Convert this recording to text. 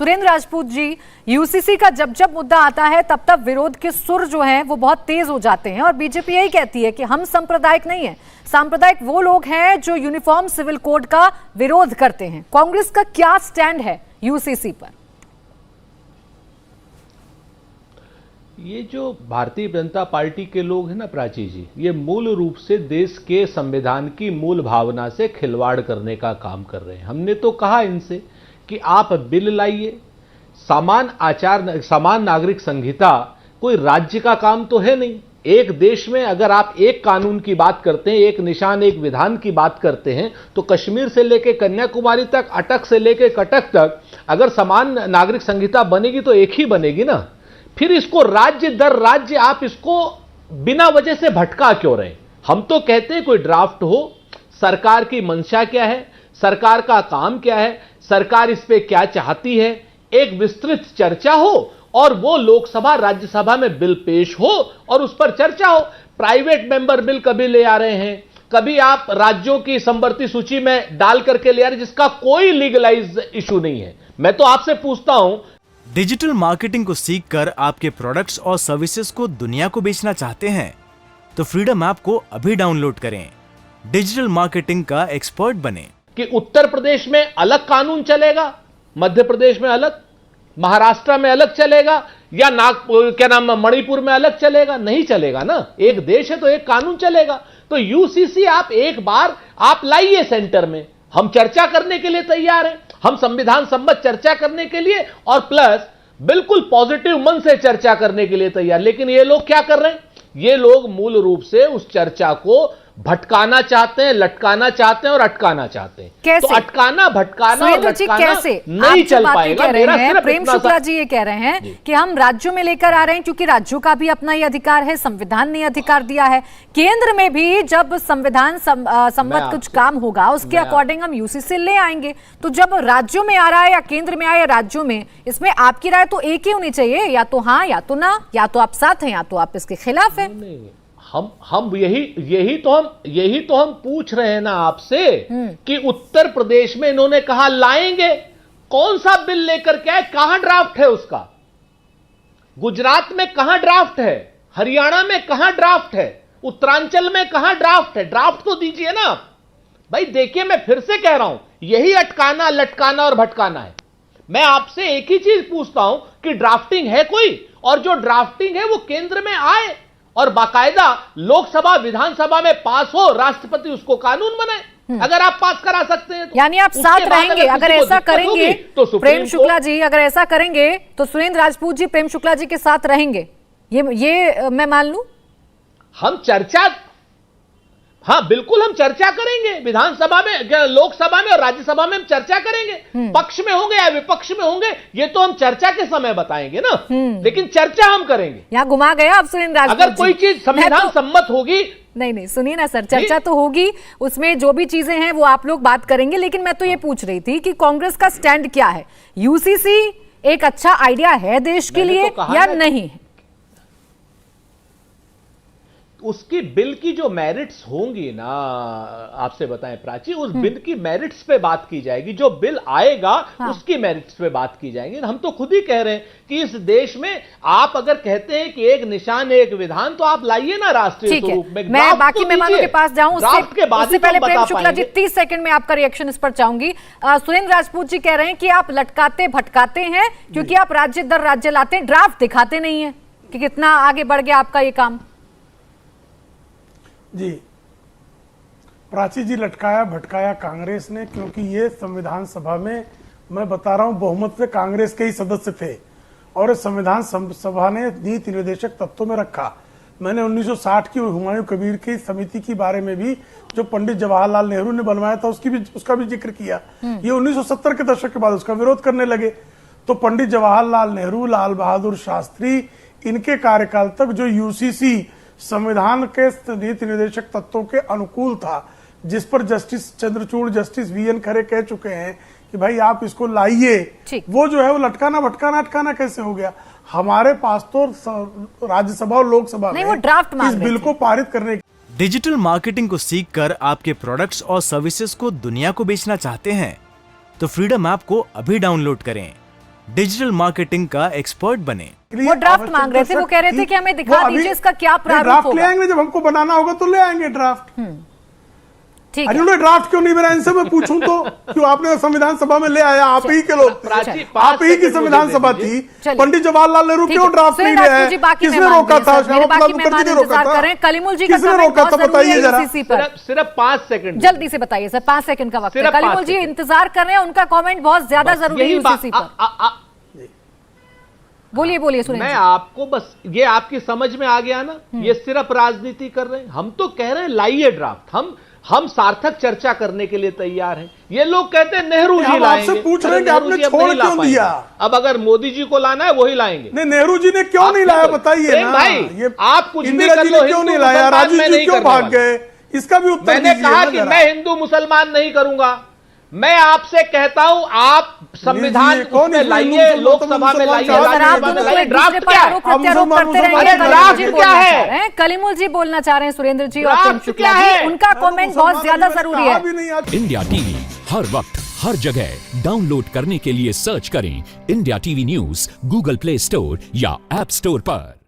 Surendra Rajput ji, UCC का जब जब मुद्दा आता है तब तब विरोध के सुर जो हैं वो बहुत तेज हो जाते हैं और बीजेपी यही कहती है कि हम सांप्रदायिक नहीं है। सांप्रदायिक वो लोग हैं जो यूनिफॉर्म सिविल कोड का विरोध करते हैं। कांग्रेस का क्या स्टैंड है यूसीसी पर? ये जो भारतीय जनता पार्टी के लोग हैं ना प्राची जी, ये मूल रूप से देश के संविधान की मूल भावना से खिलवाड़ करने का काम कर रहे हैं। हमने तो कहा इनसे कि आप बिल लाइए, समान नागरिक संहिता कोई राज्य का काम तो है नहीं। एक देश में अगर आप एक कानून की बात करते हैं, एक निशान एक विधान की बात करते हैं, तो कश्मीर से लेकर कन्याकुमारी तक, अटक से लेकर कटक तक अगर समान नागरिक संहिता बनेगी तो एक ही बनेगी ना। फिर इसको राज्य दर राज्य आप इसको बिना वजह से भटका क्यों रहे? हम तो कहते हैं कोई ड्राफ्ट हो, सरकार की मंशा क्या है, सरकार का काम क्या है, सरकार इस पे क्या चाहती है, एक विस्तृत चर्चा हो और वो लोकसभा राज्यसभा में बिल पेश हो और उस पर चर्चा हो। प्राइवेट मेंबर बिल कभी ले आ रहे हैं, कभी आप राज्यों की समवर्ती सूची में डाल करके ले आ रहे हैं जिसका कोई लीगलाइज इशू नहीं है। मैं तो आपसे पूछता हूं, डिजिटल मार्केटिंग को सीखकर आपके प्रोडक्ट्स और सर्विसेज को दुनिया को बेचना चाहते हैं तो फ्रीडम ऐप को अभी डाउनलोड करें। डिजिटल मार्केटिंग का एक्सपर्ट बने। कि उत्तर प्रदेश में अलग कानून चलेगा, मध्य प्रदेश में अलग, महाराष्ट्र में अलग चलेगा या मणिपुर में अलग चलेगा? नहीं चलेगा ना। एक देश है तो एक कानून चलेगा। तो यूसीसी आप एक बार आप लाइए सेंटर में, हम चर्चा करने के लिए तैयार हैं। हम संविधान सम्मत चर्चा करने के लिए और प्लस बिल्कुल पॉजिटिव मन से चर्चा करने के लिए तैयार। लेकिन ये लोग क्या कर रहे हैं? ये लोग मूल रूप से उस चर्चा को भटकाना चाहते हैं, लटकाना चाहते हैं और अटकाना चाहते हैं। कैसे? तो अटकाना, भटकाना और लटकाना कैसे नहीं चल पाएगा। प्रेम शुक्ला जी ये कह रहे हैं कि हम राज्यों में लेकर आ रहे हैं क्योंकि राज्यों का भी अपना ही अधिकार है, संविधान ने अधिकार दिया है। केंद्र में भी जब संविधान सम्मत कुछ काम होगा उसके अकॉर्डिंग हम यूसीसी ले आएंगे। तो जब राज्यों में आ रहा है या केंद्र में आया या राज्यों में, इसमें आपकी राय तो एक ही होनी चाहिए, या तो हाँ या तो ना, या तो आप साथ हैं या तो आप इसके खिलाफ हैं। हम यही तो हम पूछ रहे हैं ना आपसे कि उत्तर प्रदेश में इन्होंने कहा लाएंगे, कौन सा बिल लेकर के आए, कहां ड्राफ्ट है उसका? गुजरात में कहां ड्राफ्ट है, हरियाणा में कहां ड्राफ्ट है, उत्तरांचल में कहां ड्राफ्ट है? ड्राफ्ट तो दीजिए ना आप भाई। देखिए, मैं फिर से कह रहा हूं, यही अटकाना, लटकाना और भटकाना है। मैं आपसे एक ही चीज पूछता हूं कि ड्राफ्टिंग है कोई, और जो ड्राफ्टिंग है वो केंद्र में आए और बाकायदा लोकसभा विधानसभा में पास हो, राष्ट्रपति उसको कानून बनाए। अगर आप पास करा सकते हैं तो यानी आप साथ रहेंगे अगर ऐसा करेंगे तो प्रेम शुक्ला जी, अगर ऐसा करेंगे तो सुरेंद्र राजपूत जी प्रेम शुक्ला जी के साथ रहेंगे, ये मैं मान लूं? हम चर्चा, हाँ बिल्कुल हम चर्चा करेंगे विधानसभा में, लोकसभा में और राज्यसभा में हम चर्चा करेंगे। पक्ष में होंगे या विपक्ष में होंगे ये तो हम चर्चा के समय बताएंगे ना, लेकिन चर्चा हम करेंगे। यहाँ घुमा गया आप सुरेंद्र राजपूत। अगर कोई चीज संविधान सम्मत होगी, नहीं सुनिए ना सर, चर्चा तो होगी, उसमें जो भी चीजें हैं वो आप लोग बात करेंगे। लेकिन मैं तो ये पूछ रही थी कि कांग्रेस का स्टैंड क्या है? यूसीसी एक अच्छा आइडिया है देश के लिए या नहीं? उसकी बिल की जो मेरिट्स होंगी ना, आपसे बताएं प्राची, उस बिल की मेरिट्स पे बात की जाएगी। जो बिल आएगा उसकी मेरिट्स पे बात की जाएगी। हम तो खुद ही कह रहे हैं कि इस देश में आप अगर कहते हैं कि एक निशान एक विधान, तो आप लाइए ना राष्ट्रीय स्वरूप में। मैं बाकी मेहमानों के पास जाऊं उससे पहले प्रेम शुक्ला जी 30 सेकंड में आपका रिएक्शन इस पर चाहूंगी। सुरेंद्र राजपूत जी कह रहे हैं कि आप लटकाते भटकाते हैं क्योंकि आप राज्य दर राज्य लाते हैं, ड्राफ्ट दिखाते नहीं है कि कितना आगे बढ़ गया आपका ये काम। जी, प्राची जी, लटकाया भटकाया कांग्रेस ने, क्योंकि ये संविधान सभा में, मैं बता रहा हूं, बहुमत से कांग्रेस के ही सदस्य थे और संविधान सभा ने नीति निर्देशक तत्वों में रखा। मैंने 1960 की हुमायूं कबीर की समिति के बारे में भी, जो पंडित जवाहरलाल नेहरू ने बनवाया था, उसका भी जिक्र किया। ये 1970 के दशक के बाद उसका विरोध करने लगे। तो पंडित जवाहरलाल नेहरू, लाल बहादुर शास्त्री, इनके कार्यकाल तक जो यूसीसी संविधान के नीति निर्देशक तत्वों के अनुकूल था, जिस पर जस्टिस चंद्रचूड़, जस्टिस वीएन खरे कह चुके हैं कि भाई आप इसको लाइए, वो जो है वो लटकाना भटकाना अटकाना कैसे हो गया? हमारे पास तो राज्यसभा और लोकसभा में वो ड्राफ्ट इस बिल को पारित करने। डिजिटल मार्केटिंग को सीखकर आपके प्रोडक्ट्स और सर्विसेज को दुनिया को बेचना चाहते हैं तो फ्रीडम ऐप को अभी डाउनलोड करें। डिजिटल मार्केटिंग का एक्सपर्ट बने। वो ड्राफ्ट मांग रहे थे, वो कह रहे थे कि हमें दिखा दीजिए इसका क्या प्रारूप ड्राफ्ट ले होगा। आएंगे, जब हमको बनाना होगा तो ले आएंगे ड्राफ्ट। ठीक अरे है, उन्होंने ड्राफ्ट क्यों नहीं बनाया, इनसे मैं पूछूं तो क्यों आपने संविधान सभा में ले आया? आप ही के लोग थे, आप ही की संविधान सभा थी। चलिए। पंडित जवाहरलाल नेहरू ठीक क्यों है। ड्राफ्ट नहीं ले सुरेंद्र आए? जी बाकी किसने मेहमान रोका हैं, था? सर, मेरे श्यामा बाकी प्रसाद मुखर्जी मेहमान ने रोका इंतजार कर रहे हैं। था? कलिमुल जी का किसने कमेंट रोका बहुत था जरूरी बताइए है जरा। UCC पर। सिर्फ 5 सेकंड जल्दी से बताइए सर, 5 सेकंड का वक्त है। सिर्फ 5 कलिमुल जी सेकंड। इंतजार कर रहे हैं, उनका कमेंट बहुत ज्यादा जरूरी है यही बात- UCC पर। बोलिए बोलिए सुरेंद्र मैं जी। आपको बस ये आपकी समझ में आ गया ना, ये सिर्फ राजनीति कर रहे हैं। हम तो कह रहे हैं लाइए ड्राफ्ट, हम सार्थक चर्चा करने के लिए तैयार हैं। ये लोग कहते हैं नेहरू जी हम लाएंगे। आपसे पूछ रहे हैं कि नेहरू आपने जी अब छोड़ नहीं ला क्यों पाएंगे। दिया? अब अगर मोदी जी को लाना है वही लाएंगे। नहीं, नेहरू जी ने क्यों नहीं लाया बताइए प्रेम ना। भाई, ये आप कुछ भी इंदिरा कर जी लो, ने क्यों हिंदू नहीं लाया? मुसलमान राजीव मैं जी नहीं क्यों करने भाग वाला। गए? इसका भी उत्तर मैंने दीजिए कहा ना कि जरा। मैं हिंदू मुसलमान नहीं करूंगा। मैं आपसे कहता हूं आप संविधान लीजिए, कौन उसमें इसमें लाइए, मुसलमान लोकसभा में लाइए, सर, आप राज्यसभा में दोनों लाइए। एक ड्राफ्ट दूसरे पर क्या है? आरोप प्रत्यारोप हम करते रहेंगे। अरे कलिमुल ड्राफ्ट जी क्या बोलना है? चाह रहे हैं, कलिमुल जी बोलना चाह रहे हैं, सुरेंद्र जी और ड्राफ्ट प्रेम शुक्ला क्या है? जी, उनका कमेंट बहुत ज्यादा जरूरी है। इंडिया टीवी हर वक्त हर जगह डाउनलोड करने के लिए सर्च करें India TV news Google play store या ऐप स्टोर पर।